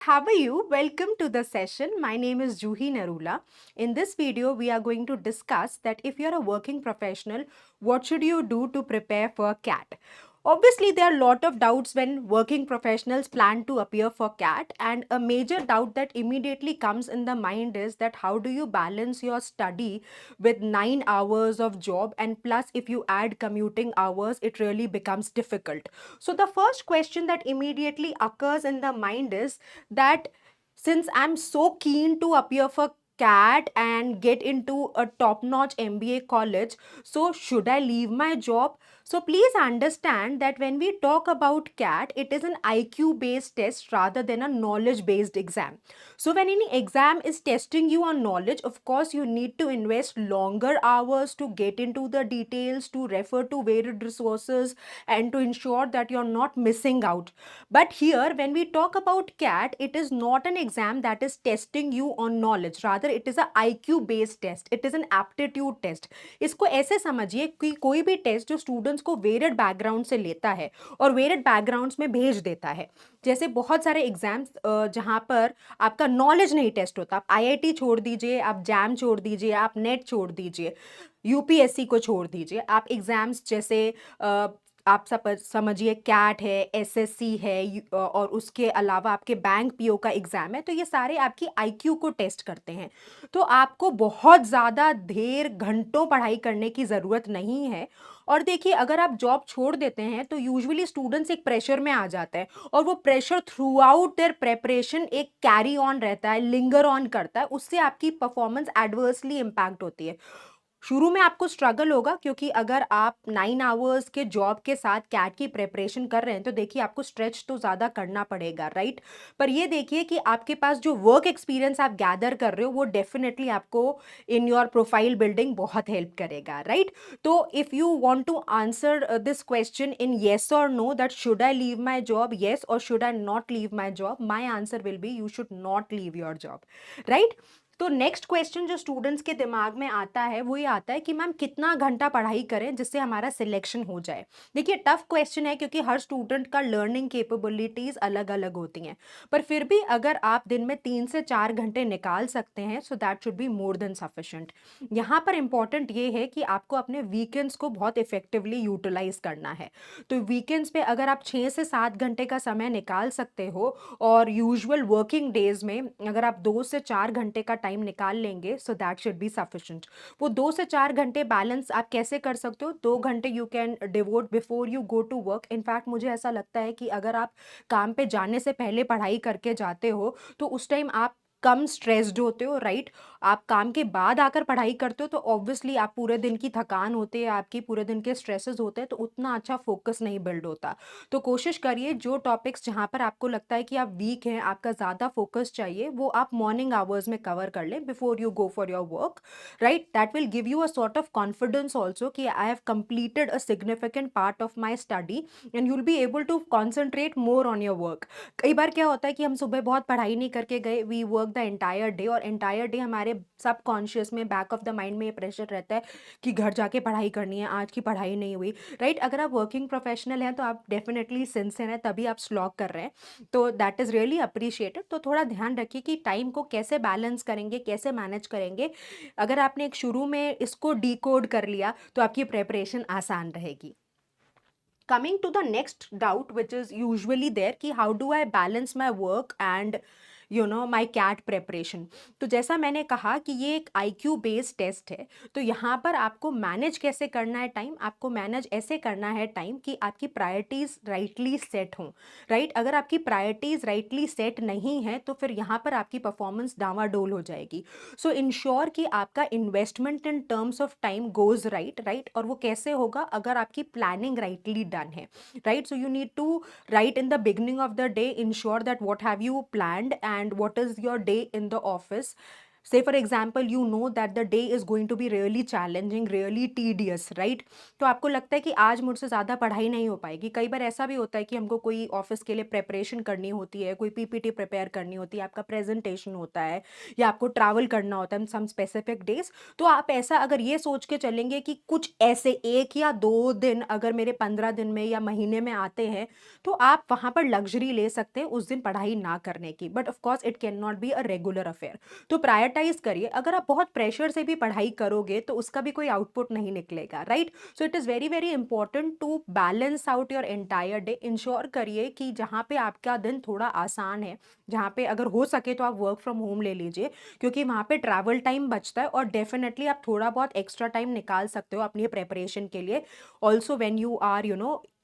How are you? Welcome to the session. My name is Juhi Narula. In this video, we are going to discuss that if you're a working professional, what should you do to prepare for CAT? Obviously, there are a lot of doubts when working professionals plan to appear for CAT, and a major doubt that immediately comes in the mind is that how do you balance your study with 9 hours of job, and plus, if you add commuting hours, it really becomes difficult. So, the first question that immediately occurs in the mind is that since I'm so keen to appear for CAT and get into a top notch MBA college, so should I leave my job? So please understand that when we talk about CAT, it is an IQ based test rather than a knowledge based exam. So when any exam is testing you on knowledge, of course, you need to invest longer hours to get into the details, to refer to varied resources, and to ensure that you're not missing out. But here, when we talk about CAT, it is not an exam that is testing you on knowledge. Rather, it is a IQ based test. It is an aptitude test. इसको ऐसे समझिए कि कोई भी test जो students को varied background से लेता है और वेरिड बैकग्राउंड्स में भेज देता है। जैसे बहुत सारे एग्जाम्स जहाँ पर आपका नॉलेज नहीं टेस्ट होता, आप आईआईटी छोड़ दीजिए, आप जैम छोड़ दीजिए, आप नेट छोड़ दीजिए, यूपीएससी को छोड़ दीजिए, आप एग्जाम्स जैसे आप सब समझिए कैट है, एसएससी है, और उसके अलावा आपके बैंक पीओ का एग्जाम है, तो ये सारे आपकी आईक्यू को टेस्ट करते हैं। तो आपको बहुत ज़्यादा देर घंटों पढ़ाई करने की ज़रूरत नहीं है। और देखिए, अगर आप जॉब छोड़ देते हैं तो यूजुअली स्टूडेंट्स एक प्रेशर में आ जाते हैं, और वो pressure throughout their preparation एक कैरी ऑन रहता है, लिंगर ऑन करता है, उससे आपकी परफॉर्मेंस एडवर्सली इम्पैक्ट होती है। शुरू में आपको स्ट्रगल होगा, क्योंकि अगर आप 9 आवर्स के जॉब के साथ कैट की प्रेपरेशन कर रहे हैं तो देखिए आपको स्ट्रेच तो ज़्यादा करना पड़ेगा, राइट। पर ये देखिए कि आपके पास जो वर्क एक्सपीरियंस आप गैदर कर रहे हो वो डेफिनेटली आपको इन योर प्रोफाइल बिल्डिंग बहुत हेल्प करेगा, राइट। तो if you want to answer this question in yes or no, that should I leave my job, yes, or should I not leave my job, my answer will be you should not leave your job, right. तो next question जो students के दिमाग में आता है वो ये आता है कि मैम कितना घंटा पढ़ाई करें जिससे हमारा सिलेक्शन हो जाए। देखिए, टफ क्वेश्चन है क्योंकि हर स्टूडेंट का लर्निंग कैपेबिलिटीज अलग अलग होती हैं, पर फिर भी अगर आप दिन में 3 से 4 घंटे निकाल सकते हैं, so that should be more than sufficient. यहाँ पर इंपॉर्टेंट ये है कि आपको अपने वीकेंड्स को बहुत इफेक्टिवली यूटिलाइज करना है। तो वीकेंड्स पे अगर आप 6 से 7 घंटे का समय निकाल सकते हो, और यूजुअल वर्किंग डेज में अगर आप 2 से 4 घंटे का टाइम निकाल लेंगे, so that should be sufficient. वो 2 से 4 घंटे बैलेंस आप कैसे कर सकते हो? 2 घंटे you can devote before you go to work. In fact मुझे ऐसा लगता है कि अगर आप काम पे जाने से पहले पढ़ाई करके जाते हो तो उस टाइम आप कम स्ट्रेस्ड होते हो, राइट। आप काम के बाद आकर पढ़ाई करते हो तो ऑब्वियसली आप पूरे दिन की थकान होती है, आपकी पूरे दिन के स्ट्रेसेस होते हैं, तो उतना अच्छा फोकस नहीं बिल्ड होता। तो कोशिश करिए जो टॉपिक्स जहाँ पर आपको लगता है कि आप वीक हैं, आपका ज़्यादा फोकस चाहिए, वो आप मॉर्निंग आवर्स में कवर कर लें before you go for your work, right. That will give you a sort of confidence also कि I have completed a significant part of my study, and you will be able to concentrate more on your work. कई बार क्या होता है कि हम सुबह बहुत पढ़ाई नहीं करके गए, we work the entire day, और एंटायर डे हमारे सब कॉन्शियस में, बैक ऑफ द माइंड में ये प्रेशर रहता है कि घर जाके पढ़ाई करनी है, आज की पढ़ाई नहीं हुई, राइट। अगर आप वर्किंग प्रोफेशनल हैं तो आप डेफिनेटली सिंसियर हैं, तभी आप स्लॉग कर रहे हैं, तो दैट इज़ रियली अप्रिशिएटेड। तो थोड़ा ध्यान रखिए कि टाइम को कैसे बैलेंस करेंगे, कैसे मैनेज करेंगे। अगर आपने एक शुरू में इसको डिकोड कर लिया तो आपकी प्रेपरेशन आसान रहेगी। Coming to the next doubt which is usually there कि how do I balance my work and my CAT preparation। तो जैसा मैंने कहा कि ये एक IQ बेस्ड टेस्ट है, तो यहाँ पर आपको मैनेज कैसे करना है टाइम, आपको मैनेज ऐसे करना है टाइम कि आपकी प्रायोरिटीज राइटली सेट हों, राइट। अगर आपकी प्रायोरिटीज राइटली सेट नहीं है तो फिर यहाँ पर आपकी परफॉर्मेंस डावाडोल हो जाएगी। सो इंश्योर कि आपका investment in terms of time goes right, right. और वो कैसे होगा? अगर आपकी प्लानिंग राइटली डन है, right. So you need to write in the beginning of the day, ensure that what have you planned and what is your day in the office, Say for example, you know that the day is going to be really challenging, really tedious, right? तो आपको लगता है कि आज मुझसे ज़्यादा पढ़ाई नहीं हो पाएगी। कई बार ऐसा भी होता है कि हमको कोई ऑफिस के लिए प्रिपरेशन करनी होती है, कोई पीपीटी प्रिपेयर करनी होती है, आपका प्रेजेंटेशन होता है, या आपको ट्रैवल करना होता है सम स्पेसिफिक डेज। तो आप ऐसा अगर ये सोच के चलेंगे कि कुछ ऐसे 1 या 2 दिन अगर मेरे 15 दिन में या महीने में आते हैं, तो आप वहाँ पर लग्ज़री ले सकते हैं उस दिन पढ़ाई ना करने की। But of course it can not be a regular affair. तो प्रायोरिटाइज करिए। अगर आप बहुत प्रेशर से भी पढ़ाई करोगे तो उसका भी कोई आउटपुट नहीं निकलेगा, right? So it is very very important to balance out your entire day. Ensure करिए कि जहाँ पे आपका दिन थोड़ा आसान है, जहाँ पे अगर हो सके तो आप वर्क फ्रॉम होम ले लीजिए, क्योंकि वहाँ पे ट्रैवल टाइम बचता है और डेफिनेटली आप थोड़ा बहुत एक्स्ट्रा टाइम निकाल सकते हो अपनी प्रेपरेशन के लिए। Also when you are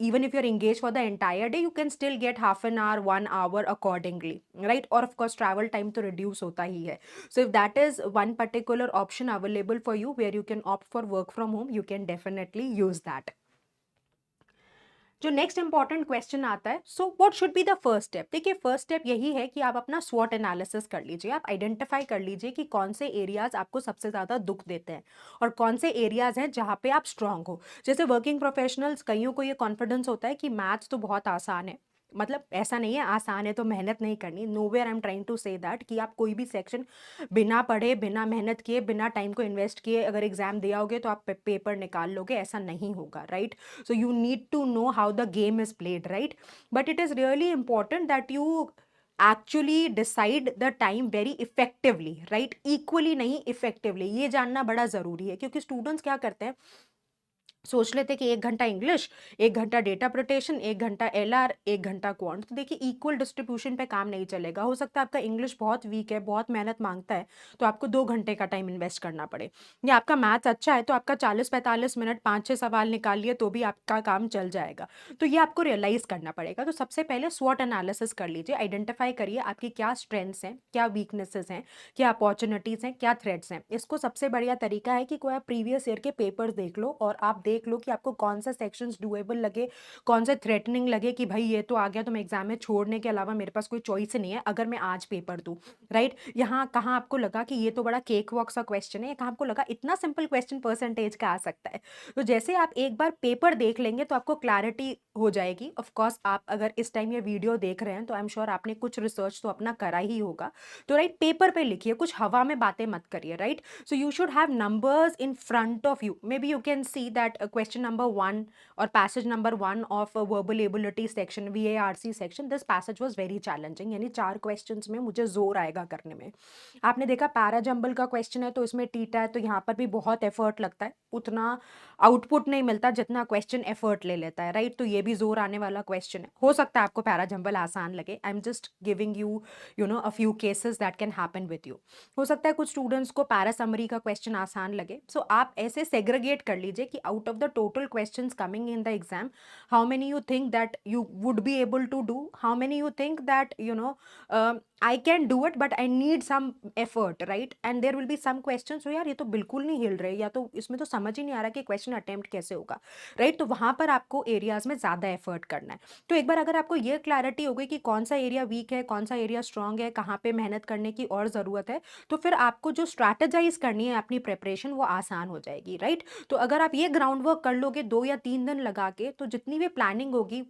even if you're engaged for the entire day, you can still get half an hour, 1 hour accordingly, right? Or of course travel time to reduce hota hi hai. So if that is one particular option available for you where you can opt for work from home, you can definitely use that. जो next important question आता है, so what should be the first step? देखिए, first step यही है कि आप अपना स्वॉट analysis कर लीजिए। आप आइडेंटिफाई कर लीजिए कि कौन से एरियाज आपको सबसे ज़्यादा दुख देते हैं और कौन से एरियाज हैं जहाँ पे आप स्ट्रांग हो। जैसे वर्किंग प्रोफेशनल्स, कईयों को ये कॉन्फिडेंस होता है कि मैथ्स तो बहुत आसान है। मतलब ऐसा नहीं है आसान है तो मेहनत नहीं करनी, nowhere I am trying to say that कि आप कोई भी सेक्शन बिना पढ़े, बिना मेहनत किए, बिना टाइम को इन्वेस्ट किए अगर एग्जाम दे आओगे तो आप पेपर निकाल लोगे, ऐसा नहीं होगा, right? So you need to know how the game is played, right? But it is really important that you actually decide the time very effectively, right? Equally नहीं, effectively, ये जानना बड़ा ज़रूरी है, क्योंकि स्टूडेंट्स क्या करते हैं, सोच लेते कि 1 घंटा इंग्लिश, 1 घंटा डेटा प्रोटेक्शन, 1 घंटा एलआर, 1 घंटा क्वांट। तो देखिए, इक्वल डिस्ट्रीब्यूशन पे काम नहीं चलेगा। हो सकता है आपका इंग्लिश बहुत वीक है, बहुत मेहनत मांगता है, तो आपको 2 घंटे का टाइम इन्वेस्ट करना पड़े। या आपका मैथ्स अच्छा है तो आपका 40-45 मिनट 5-6 सवाल निकालिए तो भी आपका काम चल जाएगा। तो ये आपको रियलाइज करना पड़ेगा। तो सबसे पहले स्वॉट एनालिसिस कर लीजिए, आइडेंटिफाई करिए आपकी क्या स्ट्रेंथ्स हैं, क्या वीकनेसेस हैं, क्या अपॉर्चुनिटीज़ हैं, क्या थ्रेट्स हैं। इसको सबसे बढ़िया तरीका है कि कोई आप प्रीवियस ईयर के पेपर्स देख लो और आप देख लो कि आपको कौन सा सेक्शंस डुएबल लगे, कौन से थ्रेटनिंग लगे कि भाई ये तो आ गया तो मैं एग्जाम में छोड़ने के अलावा मेरे पास कोई चॉइस नहीं है अगर मैं आज पेपर दूं, राइट? यहाँ कहाँ आपको लगा कि ये तो बड़ा केक वॉक सा क्वेश्चन है, कहाँ आपको लगा इतना सिंपल क्वेश्चन परसेंटेज का आ सकता है। तो जैसे आप एक बार पेपर देख लेंगे तो आपको क्लैरिटी हो जाएगी। ऑफ कोर्स आप अगर इस टाइम ये वीडियो देख रहे हैं तो आई एम श्योर आपने कुछ रिसर्च तो अपना करा ही होगा। तो राइट, पेपर पे लिखिए, कुछ हवा में बातें मत करिए, right? So you should have numbers in front of you. Maybe you can see that question number 1 or passage number 1 of a verbal ability section, VARC section. This passage was very challenging. यानी 4 questions में मुझे जोर आएगा करने में। आपने देखा para jumble का क्वेश्चन है तो इसमें टीटा है, तो यहाँ पर भी बहुत एफर्ट लगता है, उतना आउटपुट नहीं मिलता जितना क्वेश्चन एफर्ट ले लेता है, राइट? तो ये भी जोर आने वाला क्वेश्चन है। हो सकता है आपको पैरा जंबल आसान लगे। I am just giving you a few cases that can happen with you. हो सकता है कुछ स्टूडेंट्स को पैरा समरी का क्वेश्चन आसान लगे। सो आप ऐसे सेग्रीगेट कर लीजिए कि out of the total questions coming in the exam, how many you think that you would be able to do, how many you think that I can do it but I need some effort, right? And there will be some questions so यार ये तो बिल्कुल नहीं हिल रहे, या तो इसमें तो समझ ही नहीं आ रहा कि क्वेश्चन अटेम्प्ट कैसे होगा, राइट? तो वहां पर आपको एरियाज में ज़्यादा एफर्ट करना है। तो एक बार अगर आपको ये क्लैरिटी हो गई कि कौन सा एरिया वीक है, कौन सा एरिया स्ट्रांग है, कहाँ पे मेहनत करने की और ज़रूरत है, तो फिर आपको जो स्ट्रैटेजाइज करनी है अपनी प्रिपरेशन वो आसान हो जाएगी, राइट? तो अगर आप ये ग्राउंड वर्क कर लोगे 2 या 3 दिन लगा के, तो जितनी भी प्लानिंग होगी,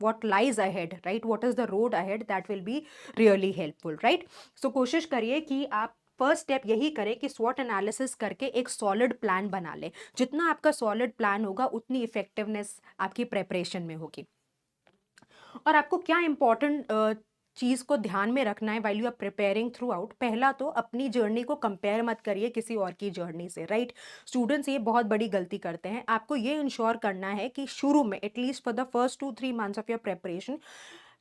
what lies ahead, right? What is the road ahead, that will be really helpful, right? So कोशिश करिए कि आप फर्स्ट स्टेप यही करें कि स्वॉट एनालिसिस करके एक सॉलिड प्लान बना लें। जितना आपका सॉलिड प्लान होगा उतनी इफेक्टिवनेस आपकी प्रेपरेशन में होगी। और आपको क्या इंपॉर्टेंट चीज़ को ध्यान में रखना है while you are preparing throughout. पहला तो अपनी जर्नी को कंपेयर मत करिए किसी और की जर्नी से, राइट? स्टूडेंट्स ये बहुत बड़ी गलती करते हैं। आपको ये इंश्योर करना है कि शुरू में at least for the first 2-3 months of your preparation,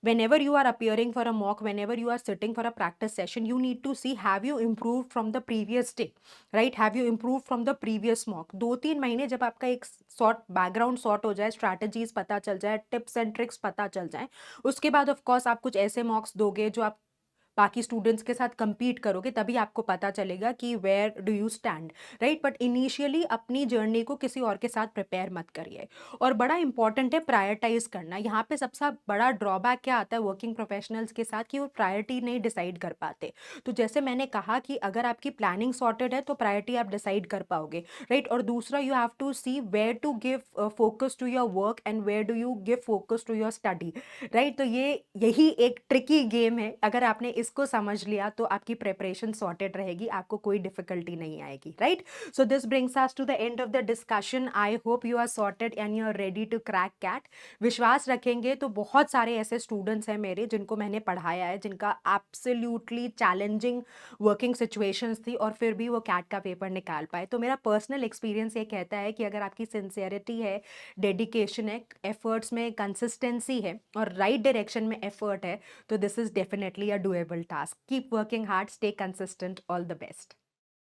whenever you are appearing for a mock, whenever you are sitting for a practice session, you need to see have you improved from the previous day, right? Have you improved from the previous mock? 2-3 महीने जब आपका एक sort background sort हो जाए, strategies पता चल जाए, tips and tricks पता चल जाए, उसके बाद ऑफ कोर्स आप कुछ ऐसे मॉक्स दोगे जो आप बाकी स्टूडेंट्स के साथ compete करोगे तभी आपको पता चलेगा कि where do you stand, right? But initially अपनी जर्नी को किसी और के साथ प्रिपेयर मत करिए। और बड़ा इंपॉर्टेंट है प्रायोरिटाइज करना। यहाँ पे सबसे बड़ा ड्रॉबैक क्या आता है वर्किंग प्रोफेशनल्स के साथ, कि वो प्रायोरिटी नहीं डिसाइड कर पाते। तो जैसे मैंने कहा कि अगर आपकी प्लानिंग सॉर्टेड है तो प्रायोरिटी आप डिसाइड कर पाओगे, राइट? और दूसरा, you have to see where to give focus to your work and where do you give focus to your study, right? तो यही एक ट्रिकी गेम है। अगर आपने इसको समझ लिया तो आपकी प्रिपरेशन सॉर्टेड रहेगी, आपको कोई डिफिकल्टी नहीं आएगी, right? So this brings us to the end of the discussion. I hope you are sorted and you are ready to crack CAT. विश्वास रखेंगे तो बहुत सारे ऐसे स्टूडेंट्स हैं मेरे जिनको मैंने पढ़ाया है, जिनका एब्सोल्युटली चैलेंजिंग वर्किंग सिचुएशंस थी और फिर भी वो कैट का पेपर निकाल पाए। तो मेरा पर्सनल एक्सपीरियंस ये कहता है कि अगर आपकी सिंसियरिटी है, डेडिकेशन है, एफर्ट्स में कंसिस्टेंसी है और राइट डायरेक्शन में एफर्ट है, तो this is definitely a doable task. Keep working hard, stay consistent, all the best.